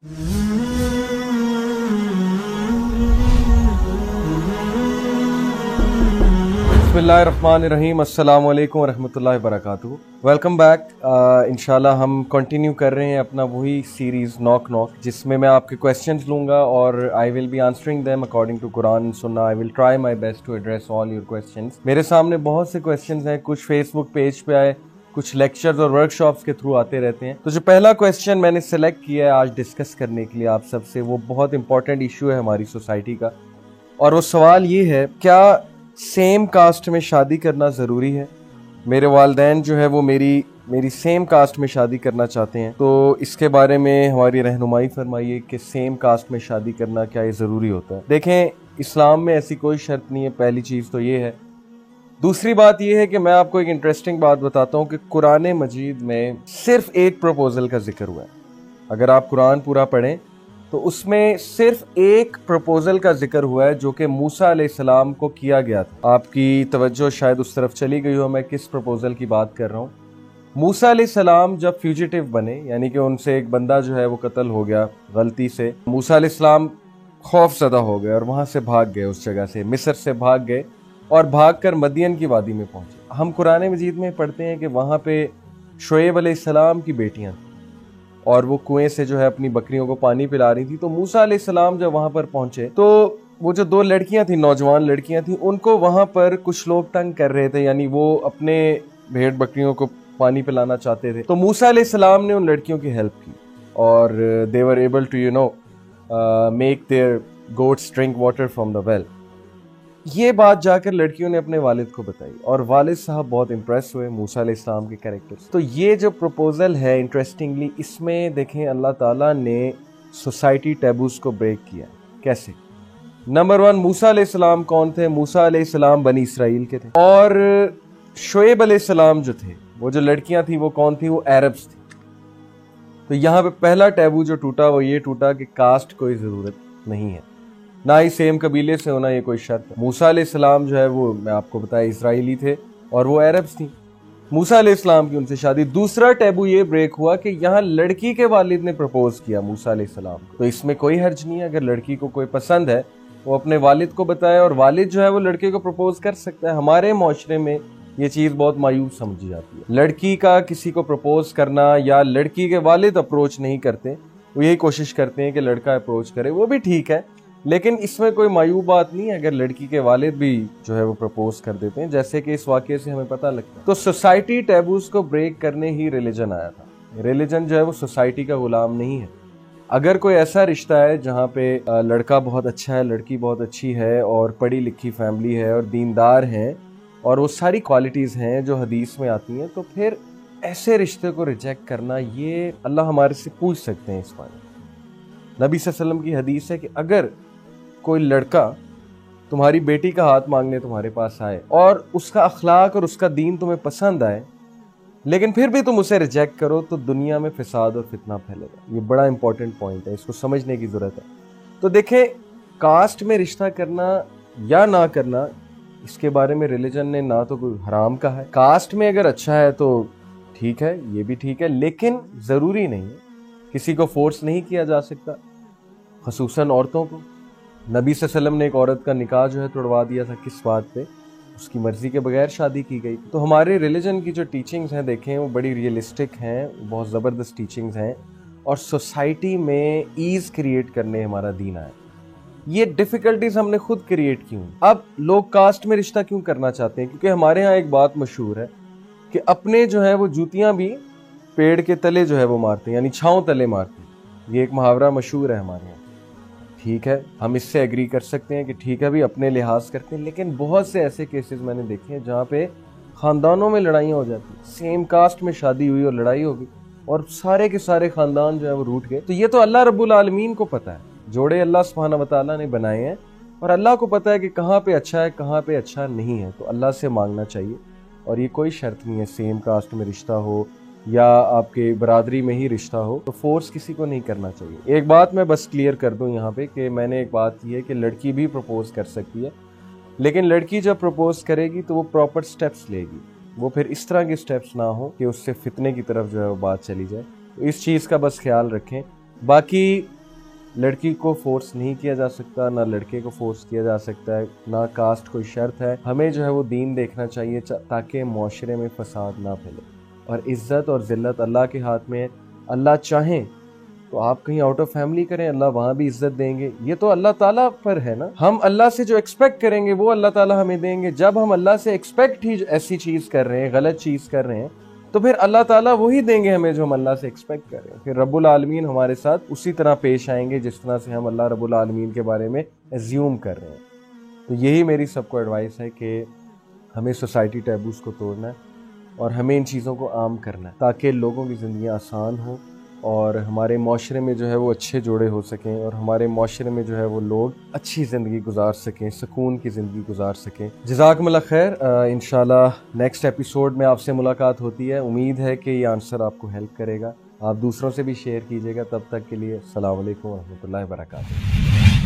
बिस्मिल्लाहिर्रहमानिर्रहीम, अस्सलामु अलैकुम वरहमतुल्लाहि वबरकातुहू। Welcome back. इंशाल्लाह हम कंटिन्यू कर रहे हैं अपना वही सीरीज़ नॉक नॉक, जिसमें मैं आपके क्वेश्चंस लूँगा और I will be answering them according to Quran and Sunnah. I will try my best to address all your questions. मेरे सामने बहुत से क्वेश्चंस हैं, कुछ फेसबुक पेज पे आए, कुछ लेक्चर्स और वर्कशॉप्स के थ्रू आते रहते हैं। तो जो पहला क्वेश्चन मैंने सेलेक्ट किया है आज डिस्कस करने के लिए आप सबसे, वो बहुत इंपॉर्टेंट इशू है हमारी सोसाइटी का, और वो सवाल ये है, क्या सेम कास्ट में शादी करना ज़रूरी है? मेरे वालिदैन जो है वो मेरी सेम कास्ट में शादी करना चाहते हैं, तो इसके बारे में हमारी रहनुमाई फरमाइए कि सेम कास्ट में शादी करना क्या ये ज़रूरी होता है? देखें, इस्लाम में ऐसी कोई शर्त नहीं है, पहली चीज़ तो ये है। दूसरी बात ये है कि मैं आपको एक इंटरेस्टिंग बात बताता हूँ कि कुरान मजीद में सिर्फ एक प्रपोजल का जिक्र हुआ है। अगर आप कुरान पूरा पढ़ें तो उसमें सिर्फ एक प्रपोजल का जिक्र हुआ है जो कि मूसा अलैहिस्सलाम को किया गया था। आपकी तवज्जो शायद उस तरफ चली गई हो, मैं किस प्रपोजल की बात कर रहा हूँ। मूसा अलैहिस्सलाम जब फ्यूजिटिव बने, यानी कि उनसे एक बंदा जो है वो कत्ल हो गया गलती से, मूसा अलैहिस्सलाम खौफज़दा हो गए और वहाँ से भाग गए, उस जगह से मिस्र से भाग गए और भागकर मदियन की वादी में पहुंचे। हम कुरान मजीद में पढ़ते हैं कि वहाँ पे शुएब अलैहिस्सलाम की बेटियां थी और वो कुएं से जो है अपनी बकरियों को पानी पिला रही थी। तो मूसा अलैहिस्सलाम जब वहाँ पर पहुंचे तो वो जो दो लड़कियां थी, नौजवान लड़कियां थी, उनको वहाँ पर कुछ लोग तंग कर रहे थे, यानी वो अपने भेड़ बकरियों को पानी पिलाना चाहते थे। तो मूसा अलैहिस्सलाम ने उन लड़कियों की हेल्प की और they were able to make their goats drink water from the well. ये बात जाकर लड़कियों ने अपने वालिद को बताई और वालिद साहब बहुत इंप्रेस हुए मूसा अलैहिस्सलाम के कैरेक्टर से। तो ये जो प्रपोजल है, इंटरेस्टिंगली इसमें देखें अल्लाह ताला ने सोसाइटी टैबूज को ब्रेक किया। कैसे? नंबर 1, मूसा अलैहिस्सलाम कौन थे? मूसा अलैहिस्सलाम बनी इसराइल के थे, और शुएब अलैहिस्सलाम जो थे, वो जो लड़कियां थी वो कौन थी? वो अरब्स थी। तो यहाँ पे पहला टैबू जो टूटा वो ये टूटा कि कास्ट कोई ज़रूरत नहीं है, ना ही सेम कबीले से होना ये कोई शर्त है। मूसा अलैहिस्सलाम जो है वो, मैं आपको बताया, इजराइली थे और वो अरब्स थी। मूसा अलैहिस्सलाम की उनसे शादी। दूसरा टैबू ये ब्रेक हुआ कि यहाँ लड़की के वालिद ने प्रपोज किया मूसा अलैहिस्सलाम को। तो इसमें कोई हर्ज नहीं है, अगर लड़की को कोई पसंद है वो अपने वालिद को बताए और वालिद जो है वो लड़के को प्रपोज कर सकता है। हमारे माशरे में ये चीज़ बहुत मायूब समझी जाती है। लड़की का किसी को प्रपोज करना, या लड़की के वालिद अप्रोच नहीं करते, वो यही कोशिश करते हैं कि लड़का अप्रोच करे, वो भी ठीक है, लेकिन इसमें कोई मायूब बात नहीं है अगर लड़की के वालिद भी जो है वो प्रपोज कर देते हैं, जैसे कि इस वाक़े से हमें पता लगता है। तो सोसाइटी टैबूज को ब्रेक करने ही रिलीजन आया था। रिलीजन जो है वो सोसाइटी का गुलाम नहीं है। अगर कोई ऐसा रिश्ता है जहाँ पे लड़का बहुत अच्छा है, लड़की बहुत अच्छी है और पढ़ी लिखी फैमिली है और दीनदार हैं और वो सारी क्वालिटीज़ हैं जो हदीस में आती हैं, तो फिर ऐसे रिश्ते को रिजेक्ट करना, ये अल्लाह हमारे से पूछ सकते हैं इस बारे। नबी सल्लल्लाहु अलैहि वसल्लम की हदीस है कि अगर कोई लड़का तुम्हारी बेटी का हाथ मांगने तुम्हारे पास आए और उसका अखलाक और उसका दीन तुम्हें पसंद आए, लेकिन फिर भी तुम उसे रिजेक्ट करो, तो दुनिया में फिसाद और फितना फैलेगा। ये बड़ा इंपॉर्टेंट पॉइंट है, इसको समझने की ज़रूरत है। तो देखें, कास्ट में रिश्ता करना या ना करना, इसके बारे में रिलीजन ने ना तो कोई हराम कहा है। कास्ट में अगर अच्छा है तो ठीक है, ये भी ठीक है, लेकिन ज़रूरी नहीं है, किसी को फोर्स नहीं किया जा सकता, खसूसन औरतों को। नबी सल्लल्लाहु अलैहि वसल्लम ने एक औरत का निकाह जो है तोड़वा दिया था, किस बात पे? उसकी मर्जी के बगैर शादी की गई। तो हमारे रिलीजन की जो टीचिंग्स हैं, देखें, वो बड़ी रियलिस्टिक हैं, बहुत ज़बरदस्त टीचिंग्स हैं, और सोसाइटी में ईज़ क्रिएट करने हमारा दीन आया। ये डिफ़िकल्टीज हमने खुद क्रिएट की हुई। अब लोग कास्ट में रिश्ता क्यों करना चाहते हैं? क्योंकि हमारे यहाँ एक बात मशहूर है कि अपने जो है वो जूतियाँ भी पेड़ के तले जो है वो मारते हैं, यानी छाँव तले मारते हैं। ये एक मुहावरा मशहूर है हमारे यहाँ। ठीक है, हम इससे एग्री कर सकते हैं कि ठीक है भी, अपने लिहाज करते हैं, लेकिन बहुत से ऐसे केसेस मैंने देखे हैं जहाँ पे ख़ानदानों में लड़ाइयाँ हो जाती हैं। सेम कास्ट में शादी हुई और लड़ाई हो गई और सारे के सारे ख़ानदान जो है वो रूठ गए। तो ये तो अल्लाह रब्बुल आलमीन को पता है, जोड़े अल्लाह सुब्हानहू व तआला ने बनाए हैं और अल्लाह को पता है कि कहाँ पे अच्छा है, कहाँ पे अच्छा नहीं है। तो अल्लाह से मांगना चाहिए, और ये कोई शर्त नहीं है सेम कास्ट में रिश्ता हो या आपके बरादरी में ही रिश्ता हो, तो फोर्स किसी को नहीं करना चाहिए। एक बात मैं बस क्लियर कर दूं यहाँ पे कि मैंने एक बात की है कि लड़की भी प्रपोज कर सकती है, लेकिन लड़की जब प्रपोज करेगी तो वो प्रॉपर स्टेप्स लेगी, वो फिर इस तरह के स्टेप्स ना हो कि उससे फितने की तरफ जो है वो बात चली जाए। तो इस चीज़ का बस ख्याल रखें। बाकी لڑکی کو فورس نہیں کیا جا سکتا، نہ لڑکے کو فورس کیا جا سکتا ہے، نہ کاسٹ کوئی شرط ہے. ہمیں جو ہے وہ دین دیکھنا چاہیے تاکہ معاشرے میں فساد نہ پھیلے. اور عزت اور ذلت اللہ کے ہاتھ میں ہے. اللہ چاہیں تو آپ کہیں آؤٹ آف فیملی کریں، اللہ وہاں بھی عزت دیں گے. یہ تو اللہ تعالیٰ پر ہے نا. ہم اللہ سے جو ایکسپیکٹ کریں گے وہ اللہ تعالیٰ ہمیں دیں گے. جب ہم اللہ سے ایکسپیکٹ ہی ایسی چیز کر رہے ہیں، غلط چیز کر رہے ہیں، تو پھر اللہ تعالیٰ وہی دیں گے ہمیں جو ہم اللہ سے ایکسپیکٹ کر رہے ہیں. پھر رب العالمین ہمارے ساتھ اسی طرح پیش آئیں گے جس طرح سے ہم اللہ رب العالمین کے بارے میں ایزیوم کر رہے ہیں. تو یہی میری سب کو ایڈوائس ہے کہ ہمیں سوسائٹی ٹیبوز کو توڑنا ہے اور ہمیں ان چیزوں کو عام کرنا ہے تاکہ لوگوں کی زندگیاں آسان ہوں اور ہمارے معاشرے میں جو ہے وہ اچھے جوڑے ہو سکیں اور ہمارے معاشرے میں جو ہے وہ لوگ اچھی زندگی گزار سکیں، سکون کی زندگی گزار سکیں. جزاکم اللہ خیر. انشاءاللہ نیکسٹ ایپیسوڈ میں آپ سے ملاقات ہوتی ہے. امید ہے کہ یہ آنسر آپ کو ہیلپ کرے گا. آپ دوسروں سے بھی شیئر کیجیے گا. تب تک کے لیے السلام علیکم ورحمۃ اللہ وبرکاتہ.